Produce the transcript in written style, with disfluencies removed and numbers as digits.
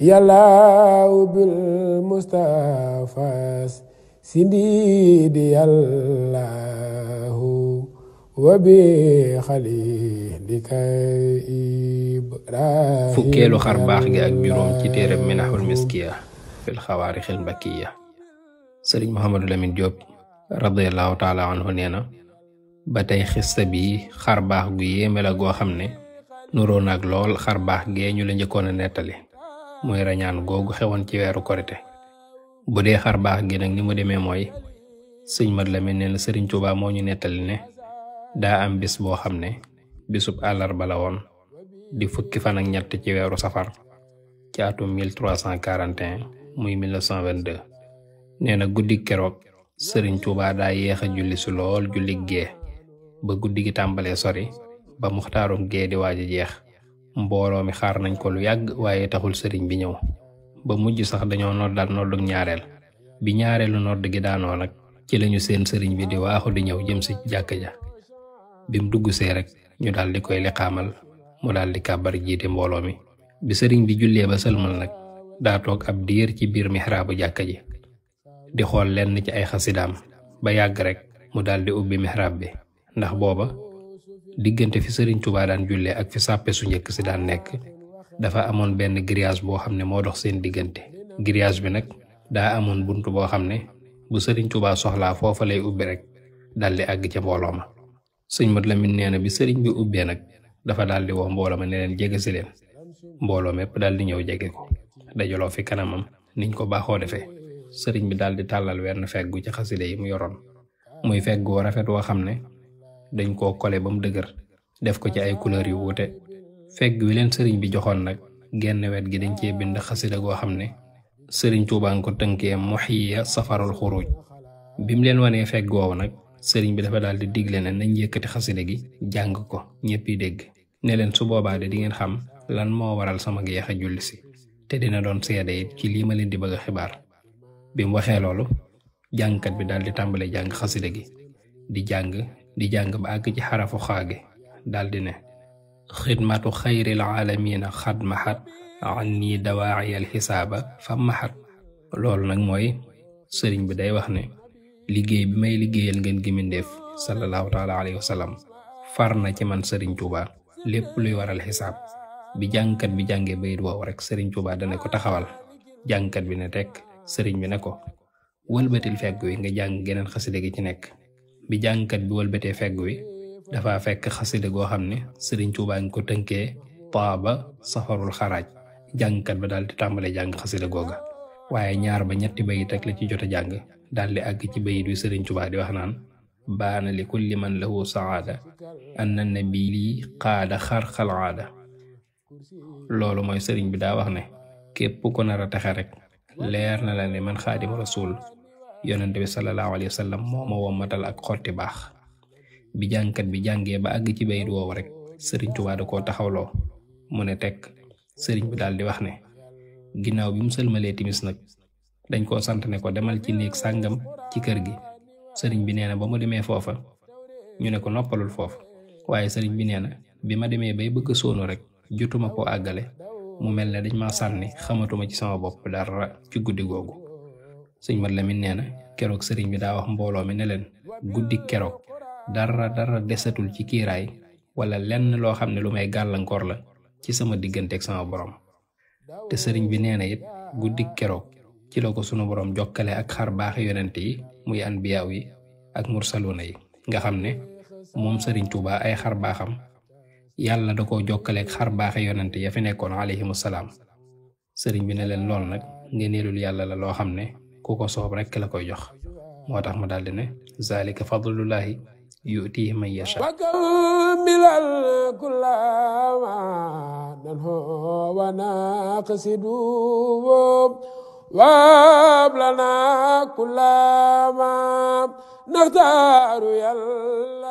يلا بالمصطفى سنديد الله وبخليلك إبراهيم fukkeelu xar baax gi ak juróom ci téereb Minahul Miskiya fil xawaarixil mbakkiya sëriñ Mouhamadou Lamine Diop radiyallahu taala anhu nee na ba tey xista bi xar baax gu yéeme la goo xam ne nuroo nag lool xar baax gee ñu la njëkkoon a nettali muy rañaan googu xewoon ci weeru korite bu dee xar baax gi nag ni mu demee mooy sëñ Mat Lamin nee na sëriñ Tuubaa moo ñu nettali ne daa am bis boo xam ne bisub àllarba la woon di fukki fan ak ñett ci weeru safar ci atum 1341 muy 1922 nee na guddi keroog sëriñ Tuubaa daa yéex a julli si lool julli gee ba guddi gi tàmbalee sori ba muxtaarum gee di waaj a jeex mbooloo mi xaar nañ ko lu yàgg waaye taxul sëriñ bi ñëw ba mujj sax dañoo noddaat noddug ñaareel bi ñaareelu nodd gi daanoo nag ci lañu seen sëriñ bi di waaxu di ñëw jëm si jàkka ja bim dugg see rek ñu daal di koy liqaamal mu daal di kàbbar jiite mbooloo mi bi sëriñ bi jullee ba sëlmal nag daa toog ab diir ci biir mihraabu jàkka ji di xool lenn ci ay xasidaam ba yàgg rek mu daal di ubbi mihraab bi ndax booba diggante fi sëriñ Tuubaa daan jullee ak fi sàppe su njëkk si daan nekk dafa amoon benn grillage boo xam ne moo dox seen diggante grillage bi nag daa amoon bunt boo xam ne bu sëriñ Tuubaa soxlaa foofa lay ubbi rek daal di àgg ca mbooloo ma sëñ Mat Lamin nee na bi sëriñ bi ubbee nag dafa daal di wax mbooloo ma ne leen jege si leen mbooloo mépp daal di ñëw jege ko dajaloo fi kanamam niñ ko baaxoo defee sëriñ bi daal di tàllal wenn feggu ci xaside yi mu yoroon muy feggu woo rafet woo xam ne dañ koo kole ba mu dëgër def ko ci ay couleur yu wuute fegg wi leen sëriñ bi joxoon nag genn wet gi dañ cee bind xasida goo xam ne sëriñ Tuubaa nga ko tënkee muxiya safarul xuruj bi mu leen wanee fegg woowu nag sëriñ bi dafa daal di digle ne nañ yëkkati xasida gi jàng ko ñëpp yi dégg ne leen su boobaa de di ngeen xam lan moo waral sama yeex a julli si te dina doon seede it ci lii ma leen di bëgg a xibaar bi mu waxee loolu jàngkat bi daal di tàmbale jàng xasida gi di jàng ba àgg ci xarafu xaagi daal di ne xidmatu xayril aalamiina xad maxat anni dawaaciyal xisaaba fa maxat loolu nag mooy sëriñ bi day wax ne liggéey bi may liggéeyal ngeen gi mindeef sallallahu taala alayhi wa sallam far na ci man sëriñ Tuubaa lépp luy waral xisaab bi jàngkat bi jàngee bayit woowu rek sëriñ Tuubaa dana ko taxawal jàngkat bi ne tekk sëriñ bi ne ko wëlbatil fegg wi nga jàng geneen xasida gi ci nekk bi jàngkat bi wëlbatee fegg wi dafa fekk xasida goo xam ne sëriñ Tuubaa ngi ko tënkee taaba safarul xaraaj jàngkat ba daal di tàmbale jàng xasida googa waaye ñaar ba ñetti bayit rek la ci jot a jàng daal di àgg ci bayit wi sëriñ Tuubaa di wax naan baana li kulli man lahu saada anna nabi lii qaada xarxal aada loolu mooy sëriñ bi daa wax ne képp ko nar a texe rek leer na la ne man xaadimu rasul yonente bi sallallahu alayhi wa sallam moo ma wommatal ak xotti baax bi jàngkat bi jàngee ba àgg ci bayit woowu rek sëriñ Tuubaa da koo taxawloo mu ne tekk sëriñ bi daal di wax ne ginnaaw bi mu sëlmalee timis nag dañ koo sant ne ko demal ci néeg sàngam ci kër gi sëriñ bi nee na ba mu demee foofa ñu ne ko noppalul foofa waaye sëriñ bi nee na bi ma demee bay bëgg soonu rek jotuma koo àggale mu mel ne dañ ma sànni xamatuma ci sama bopp dara ci guddi googu sëñ Mat Lamin nee na keroog sëriñ bi daa wax mbooloo mi ne leen guddi keroog dara desatul ci kiiraay wala lenn loo xam ne lu may gàllankoor la ci sama digganteeg sama borom te sëriñ bi nee na it guddi keroog ci la ko sunu borom jokkale ak xar baax yonent yi muy anbiyaaw yi ak mursaluna yi nga xam ne moom sëriñ Tuubaa ay xar baaxam yàlla da koo jokkale ak xar baax yonent ya fi nekkoon alayhimu salaam sëriñ bi ne leen lool nag ngëneelul yàlla la loo xam ne ku ko soob rekk la koy jox moo tax mu daldi ne zalika fadlullahi yu'tihi man yasha milal kullama nanhu wa naqsidu wa lana kullama naxtaaru yàlla